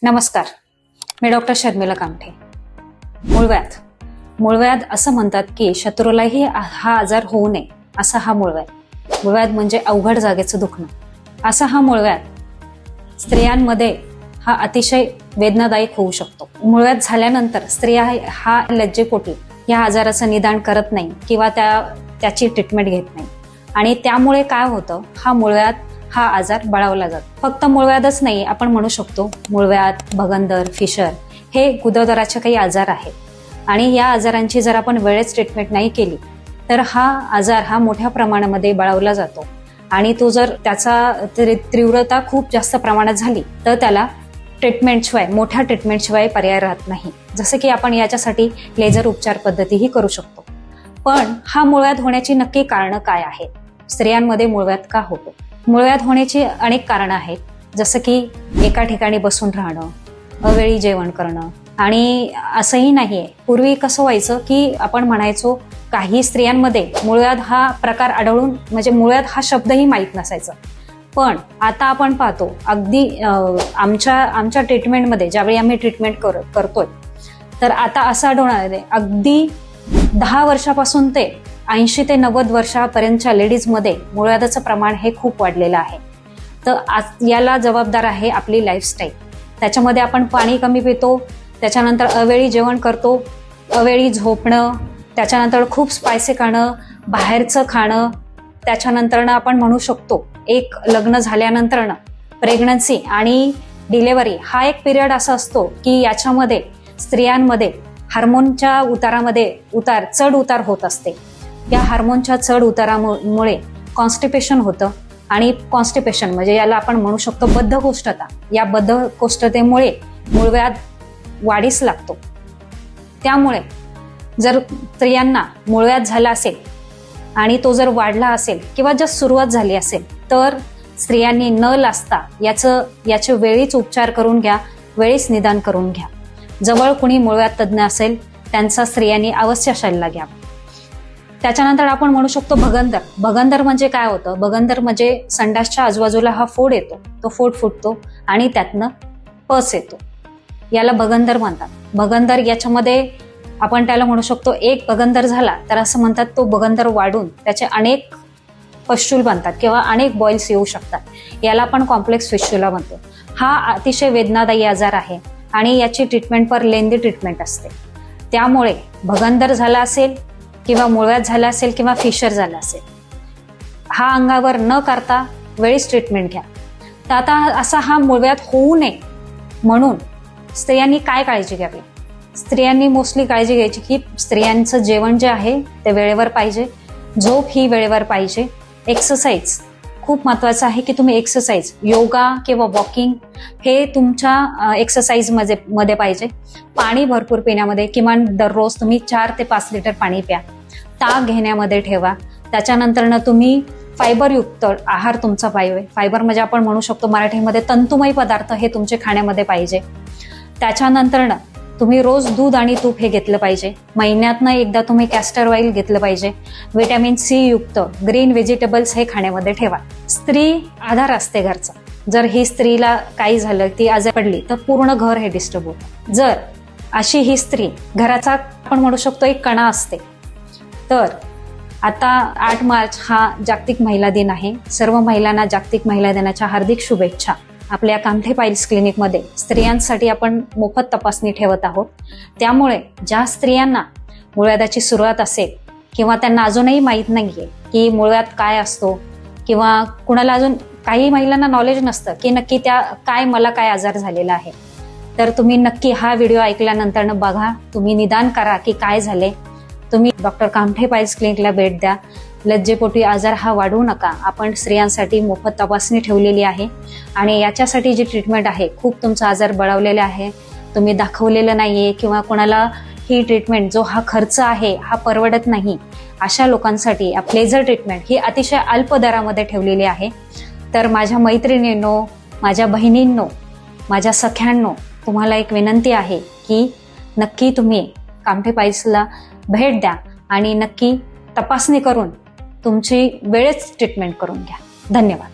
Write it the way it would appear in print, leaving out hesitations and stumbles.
नमस्कार, मी डॉक्टर शर्मिला कामठे. मूळव्याध असं म्हणतात की शत्रूलाही हा आजार होऊ नये असा हा मूळव्याध म्हणजे अवघड जागेचं दुखणं. असा हा मूळव्याध स्त्रियांमध्ये हा अतिशय वेदनादायक होऊ शकतो. मूळव्याध झाल्यानंतर स्त्रिया हा लज्जेपोटी या आजाराचं निदान करत नाही किंवा त्याची ट्रीटमेंट घेत नाही आणि त्यामुळे काय होतं, हा आजार बळावला जातो. फक्त मूळव्याधच नाही, आपण म्हणू शकतो मूळव्याध, भगंदर, फिशर हे गुदद्वाराचे काही आजार आहेत आणि या आजारांची जर आपण वेळेत ट्रीटमेंट नाही केली तर हा आजार मोठ्या प्रमाणामध्ये बळावला जातो आणि तो जर त्याचा तीव्रता खूप जास्त प्रमाणात झाली तर त्याला मोठ्या ट्रीटमेंटशिवाय पर्याय राहत नाही. जसं की आपण याच्यासाठी लेझर उपचार पद्धतीही करू शकतो. पण हा मूळव्याध होण्याची नक्की कारणं काय आहेत? स्त्रियांमध्ये मूळव्याध का होतो? मूळव्याध होण्याची अनेक कारणं आहेत, जसं की एका ठिकाणी बसून राहणं, अवेळी जेवण करणं. आणि असंही नाहीये, पूर्वी कसं व्हायचं की आपण म्हणायचो काही स्त्रियांमध्ये मूळव्याध हा प्रकार आढळून म्हणजे मूळव्याध हा शब्दही माहीत नसायचा. पण आता आपण पाहतो अगदी आमच्या ट्रीटमेंटमध्ये ज्यावेळी आम्ही ट्रीटमेंट करतोय तर आता असं आढळून अगदी 10 वर्षापासून ते 80 ते 90 वर्षापर्यंतच्या लेडीजमध्ये मूळव्याधाचं प्रमाण हे खूप वाढलेलं आहे. तर याला जबाबदार आहे आपली लाईफस्टाईल. त्याच्यामध्ये आपण पाणी कमी पितो, त्याच्यानंतर अवेळी जेवण करतो, अवेळी झोपणं, त्याच्यानंतर खूप स्पायसी खाणं, बाहेरचं खाणं, त्याच्यानंतरनं आपण म्हणू शकतो एक लग्न झाल्यानंतरनं प्रेग्नन्सी आणि डिलेव्हरी हा एक पिरियड असा असतो की याच्यामध्ये स्त्रियांमध्ये हार्मोनच्या चढ उतार होत असते. या हार्मोनच्या चढ उतारामुळे कॉन्स्टिपेशन होतं आणि कॉन्स्टिपेशन म्हणजे याला आपण म्हणू शकतो बद्धकोष्ठता. या बद्धकोष्ठतेमुळे मूळव्याध वाढीस लागतो. त्यामुळे जर स्त्रियांना मूळव्याध झाला असेल आणि तो जर वाढला असेल किंवा जर सुरुवात झाली असेल तर स्त्रियांनी न लाजता याचे वेळीच उपचार करून घ्या, वेळीच निदान करून घ्या. जवळ कुणी मूळव्याध तज्ज्ञ असेल त्यांचा स्त्रियांनी अवश्य सल्ला घ्या. त्याच्यानंतर आपण म्हणू शकतो भगंदर म्हणजे काय होतं? भगंदर म्हणजे संडासच्या आजूबाजूला हा फोड येतो, तो फोड फुटतो आणि त्यातनं पस येतो, याला भगंदर म्हणतात. भगंदर याच्यामध्ये आपण त्याला म्हणू शकतो एक भगंदर झाला तर असं म्हणतात तो भगंदर वाढून त्याचे अनेक पश्चूल बनतात किंवा अनेक बॉइल्स येऊ शकतात. याला आपण कॉम्प्लेक्स फिस्टुला म्हणतो. हा अतिशय वेदनादायी आजार आहे आणि याची ट्रीटमेंट पर लेंदी ट्रीटमेंट असते. त्यामुळे भगंदर झाला असेल किंवा मूळव्याध झाला असेल किंवा फिशर झाला असेल, हा अंगावर न करता वेळीच ट्रीटमेंट घ्या. तर आता असा हा मूळव्याध होऊ नये म्हणून स्त्रियांनी काय काळजी घ्यावी? स्त्रियांनी मोस्टली काळजी घ्यायची की स्त्रियांचं जेवण जे आहे ते वेळेवर पाहिजे, झोप ही वेळेवर पाहिजे, एक्सरसाइज खूप महत्वाचं आहे की तुम्ही एक्सरसाइज, योगा किंवा वॉकिंग हे तुमच्या एक्सरसाइज मध्ये पाहिजे. पाणी भरपूर पिण्यामध्ये, किमान दररोज तुम्ही 4 ते 5 लिटर पाणी प्या. ताक घेण्यामध्ये ठेवा. त्याच्यानंतरनं तुम्ही फायबरयुक्त आहार तुमचा पाहिजे. फायबर म्हणजे आपण म्हणू शकतो मराठीमध्ये तंतुमय पदार्थ हे तुमचे खाण्यामध्ये पाहिजे. त्याच्यानंतरनं तुम्ही रोज दूध आणि तूप हे घेतलं पाहिजे. महिन्यातनं एकदा तुम्ही कॅस्टर ऑइल घेतलं पाहिजे. व्हिटॅमिन सी युक्त ग्रीन व्हेजिटेबल्स हे खाण्यामध्ये ठेवा. स्त्री आधार असते घरचा. जर ही स्त्रीला काही झालं, ती आजारी पडली तर पूर्ण घर हे डिस्टर्ब होतं. जर अशी ही स्त्री घराचा आपण म्हणू शकतो एक कणा असते. तर आता 8 मार्च हा जागतिक महिला दिन आहे. सर्व महिलांना जागतिक महिला दिनाच्या हार्दिक शुभेच्छा. आपल्या कामठे पाईल्स क्लिनिकमध्ये स्त्रियांसाठी आपण मोफत तपासणी ठेवत आहोत. त्यामुळे ज्या स्त्रियांना मूळव्याधाची सुरुवात असेल किंवा त्यांना अजूनही माहीत नाहीये की मूळव्याध काय असतो किंवा कुणाला अजून काही महिलांना नॉलेज नसतं की नक्की मला काय आजार झालेला आहे, तर तुम्ही नक्की हा व्हिडिओ ऐकल्यानंतर बघा, तुम्ही निदान करा की काय झाले. तुम्ही डॉक्टर कामठे पाईल्स क्लिनिकला भेट द्या. लज्जेपोटी आजार हा वाढवू नका. आपण स्त्रियांसाठी मोफत तपासणी ठेवलेली आहे आणि याच्यासाठी जी ट्रीटमेंट आहे, खूप तुमचा आजार बळावलेला आहे, तुम्ही दाखवलेलं नाहीये किंवा कोणाला ही ट्रीटमेंट जो हा खर्च आहे हा परवडत नाही, अशा लोकांसाठी लेझर ट्रीटमेंट ही अतिशय अल्प दरामध्ये ठेवलेली आहे. तर माझ्या मैत्रिणींनो, माझ्या बहिणींनो, माझ्या सख्यांनो, तुम्हाला एक विनंती आहे की नक्की तुम्ही कामठे पाईल्सला भेट द्या आणि नक्की तपासणी करून तुमची वेळेच ट्रीटमेंट करून घ्या. धन्यवाद.